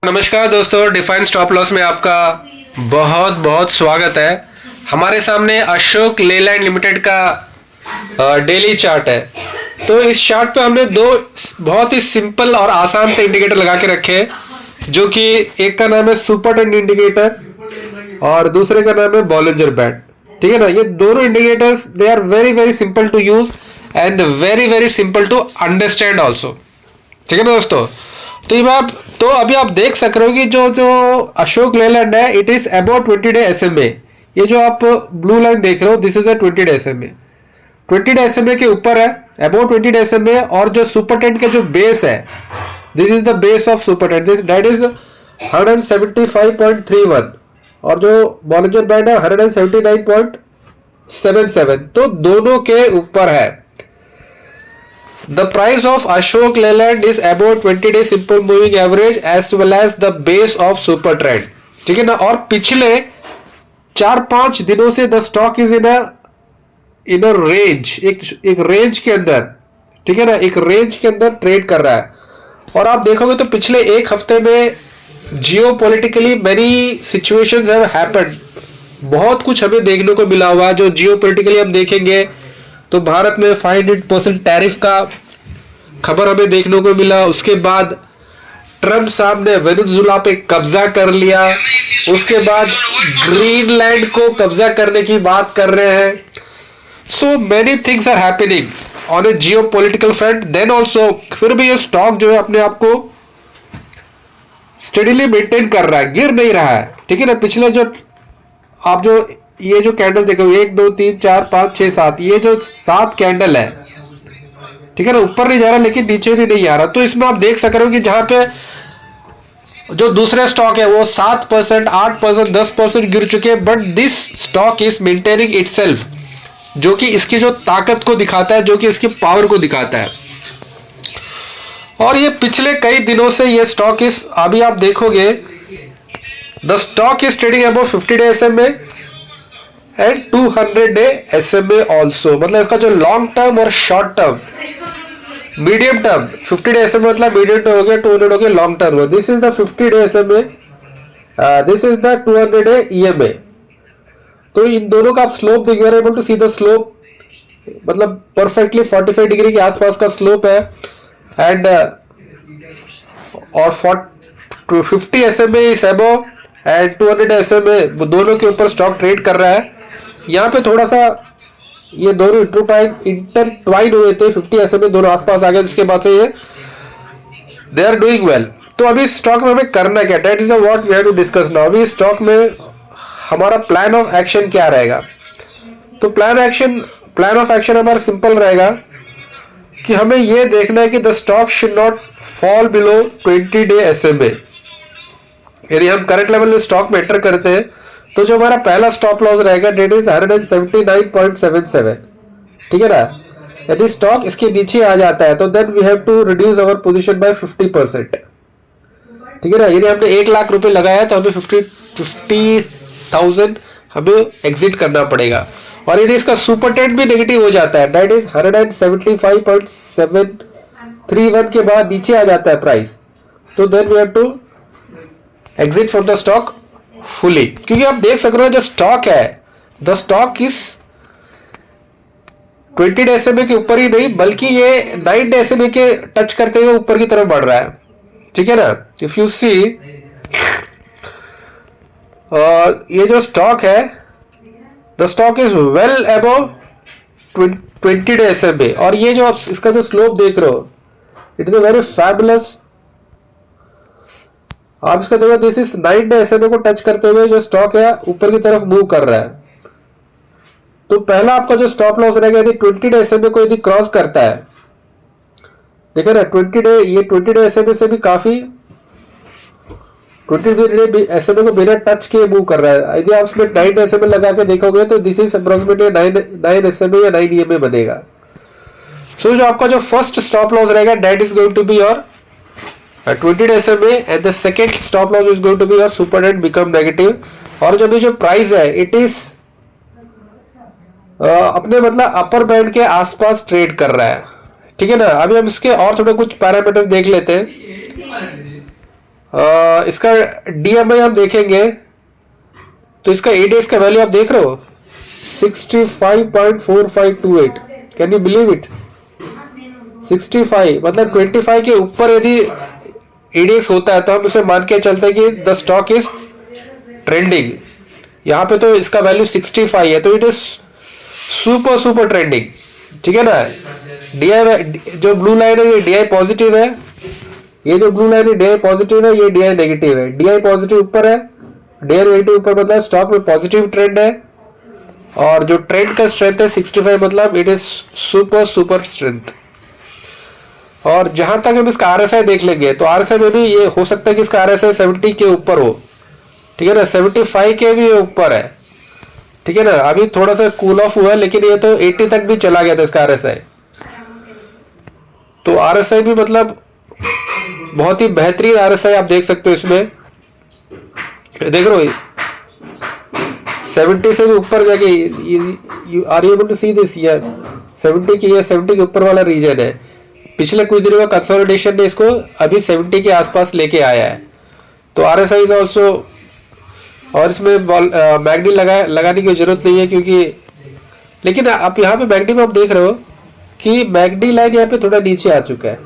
नमस्कार दोस्तों, define stop loss में आपका बहुत बहुत स्वागत है। हमारे सामने अशोक लेलैंड लिमिटेड का डेली चार्ट है। तो इस चार्ट पे हमने दो बहुत ही सिंपल और आसान से इंडिकेटर लगा के रखे हैं, जो कि एक का नाम है सुपर ट्रेंड इंडिकेटर और दूसरे का नाम है बॉलिंजर बैंड। ठीक है ना। ये दोनों indicators they are very very simple to use and very very simple to understand also. ठीक है ना दोस्तों। तो अभी आप देख सक रहे हो कि जो अशोक लेलैंड है, it is about 20 day SMA। ये जो आप ब्लू लाइन देख रहे हो, this is a 20 day SMA। 20 day SMA के ऊपर है, अबाउट 20 डे SMA। और जो सुपर टेंट के जो बेस है, this is the base of super tent, that is 175.31 और जो बॉलिंजर बैंड है 179.77। तो दोनों के ऊपर है। The price of Ashok Leyland is about 20 day simple moving average as well as the base of super trend। ठीक है ना। और पिछले 4-5 दिनों से the stock is in a range, एक रेंज के अंदर। ठीक है ना, एक रेंज के अंदर ट्रेड कर रहा है। और आप देखोगे तो पिछले एक हफ्ते में geopolitically many situations have happened. बहुत कुछ हमें देखने को मिला हुआ है। जो जियोपॉलिटिकली हम देखेंगे तो भारत में 500% टैरिफ का खबर हमें देखने को मिला। उसके बाद ट्रम्प साहब ने वेनेजुएला पे कब्जा कर लिया। उसके बाद ग्रीनलैंड को कब्जा करने की बात कर रहे हैं। So many things are happening on a geopolitical front. Then also फिर भी ये स्टॉक जो है अपने आप को स्टेडीली मेंटेन कर रहा है, गिर नहीं रहा है। ठीक है ना। पिछले जो आप जो ये जो कैंडल देखोगे 1 2 3 4 5 6 7, ये जो 7 कैंडल है, ठीक है ना, ऊपर नहीं जा रहा लेकिन नीचे भी नहीं आ रहा। तो इसमें आप देख सक रहे हो कि जहां पे जो दूसरे स्टॉक है वो 7%, 8%, 10% गिर चुके हैं, but this stock is maintaining itself, जो कि इसकी जो ताकत को दिखाता है, जो कि इसकी पावर को दिखाता है। और ये पिछले कई दिनों से ये स्टॉक इस अभी आप देखोगे the stock is trading about 50 day SMA and 200 day SMA also. मतलब इसका जो लॉन्ग टर्म और short term, medium term 50 day SMA मतलब मीडियम टर्म हो गया, 200 हो गया लॉन्ग टर्म हो। This is the 50 day SMA, this is the 200 day EMA। तो इन दोनों का आप स्लोप देखिए, able to see the slope, मतलब परफेक्टली 45 डिग्री के आसपास का स्लोप है। एंड और 50 SMA is above and 200 SMA, दोनों के ऊपर स्टॉक ट्रेड कर रहा है। यहाँ पे थोड़ा सा ये दोनों इंटरट्वाइन हुए थे, 50 SMA दोनों आसपास आ गए, जिसके बाद से ये दे आर डूइंग वेल। तो अभी स्टॉक में हमें करना क्या, that is what we have to discuss now. अभी स्टॉक में हमारा प्लान ऑफ एक्शन क्या रहेगा। तो प्लान ऑफ एक्शन हमारा सिंपल रहेगा कि हमें ये देखना है कि the stock should not fall below 20 day SMA। यदि हम करंट लेवल में स्टॉक में एंटर करते हैं तो जो हमारा पहला स्टॉप लॉस रहेगा डेट इज 179.77। ठीक है ना। यदि स्टॉक इसके नीचे आ जाता है तो then we have to reduce our position by 50%। ठीक है ना। यदि हमने 1 लाख रुपए लगाया तो हमें 50,000 हमें एग्जिट करना पड़ेगा। और यदि इसका सुपर टेंट भी नेगेटिव हो जाता है, दैट इज 175.731 के बाद नीचे आ जाता है प्राइस, तो then we have to exit from the stock fully. क्योंकि आप देख सक रहे हो जो स्टॉक है, the stock is 20 day SMA के ऊपर ही नहीं बल्कि ये 9 डे SMA के टच करते हुए ऊपर की तरफ बढ़ रहा है। ठीक है ना। इफ यू सी ये जो स्टॉक है, the stock is well above 20 day SMA। और ये जो आप इसका जो स्लोप देख रहे हो, it is a very fabulous. आप इसका देखो, दिस इज 9 डे SMA को टच करते हुए जो स्टॉक है ऊपर की तरफ मूव कर रहा है। तो पहला आपका जो स्टॉप लॉस रहेगा, यदि 20 डे SMA को यदि क्रॉस करता है, देखिए ना 20 डे SMA से भी काफी 20 डे SMA को बिना टच किए मूव कर रहा है। यदि आप इसमें 9 डे SMA लगा के देखोगे तो दिस इज अप्रोक्सीमेटली 9 SMA या 9 EMA बनेगा। सो जो आपका जो फर्स्ट स्टॉप लॉस रहेगा that is going to be your 20 day SMA and the second stop loss is going to be your super trend become negative. और जब ये जो प्राइस है इट इज अपने मतलब अपर बैंड के आसपास ट्रेड कर रहा है। ठीक है ना। अभी हम इसके और थोड़े कुछ पैरामीटर्स देख लेते हैं। इसका DMI हम देखेंगे तो इसका ADX का वैल्यू आप देख रहे हो 65.4528। Can you believe it? 65 मतलब 25 के ऊपर यदि ADX होता है तो हम उसे मान के चलते हैं कि द स्टॉक इज ट्रेंडिंग। यहाँ पे तो इसका वैल्यू 65 है, तो इट इज सुपर ट्रेंडिंग। ठीक है ना। DI जो ब्लू लाइन है ये DI पॉजिटिव है, ये जो ब्लू लाइन है DI पॉजिटिव है, ये DI नेगेटिव है। DI पॉजिटिव ऊपर है, DI नेगेटिव ऊपर, मतलब स्टॉक में पॉजिटिव ट्रेंड है। और जो ट्रेंड का स्ट्रेंथ है 65, मतलब इट इज सुपर स्ट्रेंथ। और जहां तक हम इसका RSI देख लेंगे तो RSI में भी ये हो सकता है कि इसका RSI 70 के ऊपर हो। ठीक है ना, 75 के भी ऊपर है। ठीक है ना, अभी थोड़ा सा कूल ऑफ हुआ है, लेकिन ये तो 80 तक भी चला गया था इसका RSI। तो RSI भी मतलब बहुत ही बेहतरीन RSI आप देख सकते हो इसमें। देख रहे हो 70 से भी ऊपर जाके are you able to see this, ये 70 की, ये 70 के ऊपर वाला रीजन है। पिछले कुछ दिनों का कंसोलिडेशन ने इसको अभी 70 के आसपास लेके आया है। तो RSI इज ऑल्सो, और इसमें मैगडी लगाने की जरूरत नहीं है क्योंकि, लेकिन आप यहाँ पे मैगडी में आप देख रहे हो कि मैगडी लाइन यहाँ पे थोड़ा नीचे आ चुका है।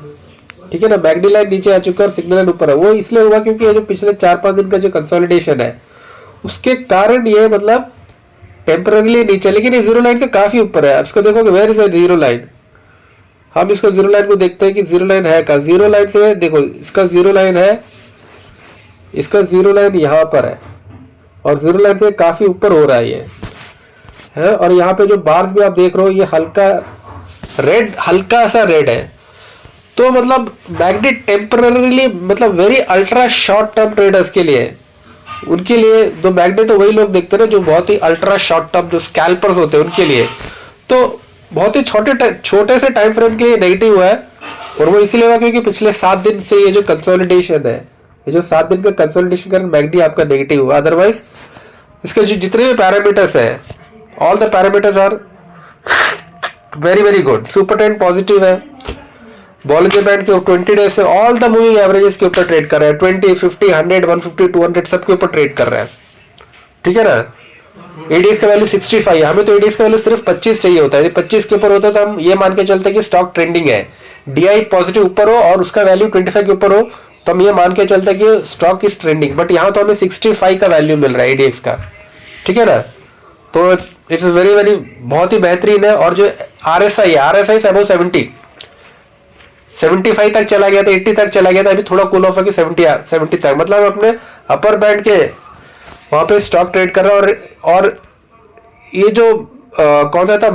ठीक है ना, मैगडी लाइन नीचे आ चुका है और सिग्नल लाइन ऊपर है। वो इसलिए हुआ क्योंकि ये जो पिछले 4-5 दिन का जो कंसोलिडेशन है उसके कारण ये मतलब टेम्पररीली नीचे, लेकिन ये जीरो लाइन से काफी ऊपर है। आप इसको देखोगे वेयर इज जीरो लाइन, हम इसको जीरो लाइन को देखते हैं कि जीरो लाइन है कहाँ। जीरो लाइन से देखो, इसका जीरो लाइन है, इसका जीरो लाइन यहाँ पर है और जीरो लाइन से काफी ऊपर हो रहा है ये है। और यहाँ पे जो बार्स भी आप देख रहे हो ये हल्का सा रेड है। तो मतलब मैगडी टेम्पररीली, मतलब very ultra short term traders के लिए, उनके लिए तो मैगडी तो वही लोग देखते हैं जो बहुत ही अल्ट्रा शॉर्ट टर्म, जो स्कैल्पर्स होते हैं उनके लिए तो बहुत ही छोटे से टाइम फ्रेम के लिए नेगेटिव हुआ है। और वो इसीलिए हुआ क्योंकि पिछले 7 दिन से ये जो कंसोलिडेशन है, ये जो 7 दिन का कंसोलिडेशन कारण मैगडी आपका नेगेटिव हुआ। अदरवाइज इसके जितने भी पैरामीटर्स है, all the parameters are very good. Super trend positive है, बॉलिंजर बैंड के 20 डेज से ऑल द मूविंग एवरेजेस के ऊपर ट्रेड कर रहा है। 20, 50, 100, 150, 200 सबके ऊपर ट्रेड कर रहा है। ठीक है ना। ADX का वैल्यू 65 है, हमें तो ADX का वैल्यू सिर्फ 25 चाहिए होता है। यदि 25 के ऊपर होता है तो हम ये मान के चलते हैं कि स्टॉक ट्रेंडिंग है। DI पॉजिटिव ऊपर हो और उसका वैल्यू 25 के ऊपर हो तो हम ये मान के चलते हैं कि स्टॉक इज ट्रेंडिंग। बट यहाँ तो हमें 65 का वैल्यू मिल रहा है ADX का। ठीक है ना। तो इट्स वेरी बहुत ही बेहतरीन है। और जो RSI है, RSI से अबव 75 तक चला गया था, 80 तक चला गया था, अभी थोड़ा कूल ऑफ है कि 70 तक, मतलब अपने अपर बैंड के वहां पे स्टॉक ट्रेड कर रहा है। और ये जो कौन सा था,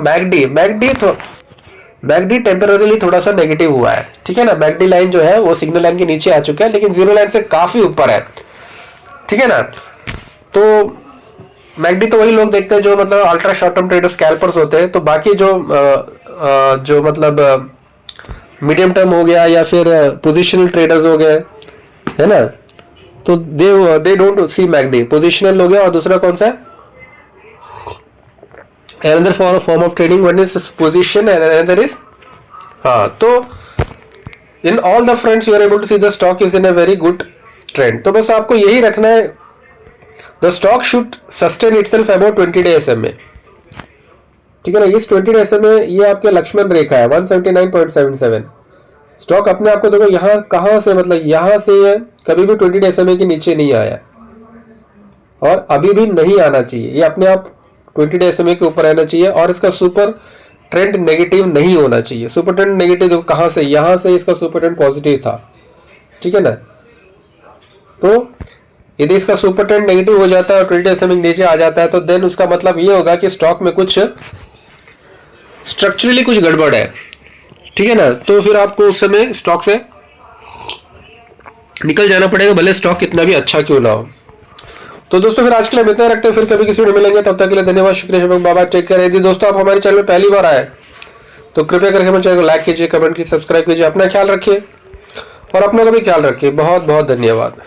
मैगडी टेम्पररीली थोड़ा सा नेगेटिव हुआ है। ठीक है ना। मैगडी लाइन जो है वो सिग्नल लाइन के नीचे आ चुका है, लेकिन जीरो लाइन से काफी ऊपर है। ठीक है ना। तो मैगडी तो वही लोग देखते हैं जो मतलब ultra short term trader scalpers होते हैं। तो बाकी जो मतलब मीडियम टर्म हो गया या फिर पोजिशनल ट्रेडर्स हो गए, है ना, तो दे डोंट सी मैगडी। पोजिशनल हो गया और दूसरा कौन सा है, another form of trading, one is position and another is तो in all the fronts you are able to see the stock is in a very good trend। तो बस आपको यही रखना है, the stock should sustain itself about 20 day SMA। ठीक है ना। इस 20 day SMA ये आपके लक्ष्मण रेखा है 179.77। स्टॉक अपने आप को देखो यहाँ कहाँ से, मतलब यहाँ से कभी भी 20 day SMA के नीचे नहीं आया और अभी भी नहीं आना चाहिए। ये अपने आप 20 डे SMA के ऊपर रहना चाहिए और इसका सुपर ट्रेंड नेगेटिव नहीं होना चाहिए। सुपर ट्रेंड नेगेटिव देखो कहां से, यहां से इसका सुपर ट्रेंड पॉजिटिव था। ठीक है ना। तो यदि इसका सुपर ट्रेंड नेगेटिव हो जाता है और 20 डे SMA नीचे आ जाता है तो देन उसका मतलब ये होगा कि स्टॉक में कुछ स्ट्रक्चरली कुछ गड़बड़ है। ठीक है ना। तो फिर आपको उस समय स्टॉक से निकल जाना पड़ेगा, भले स्टॉक कितना भी अच्छा क्यों ना हो। तो दोस्तों फिर आज के लिए इतना रखते हैं, फिर कभी किसी वीडियो मिलेंगे। तब तक के लिए धन्यवाद, शुक्रिया, बाबा, टेक केयर। यदि दोस्तों आप हमारे चैनल में पहली बार आए तो कृपया करके हमारे चैनल को लाइक कीजिए, कमेंट कीजिए, सब्सक्राइब कीजिए। अपना ख्याल रखिए और अपनों का भी ख्याल रखिए। बहुत बहुत धन्यवाद।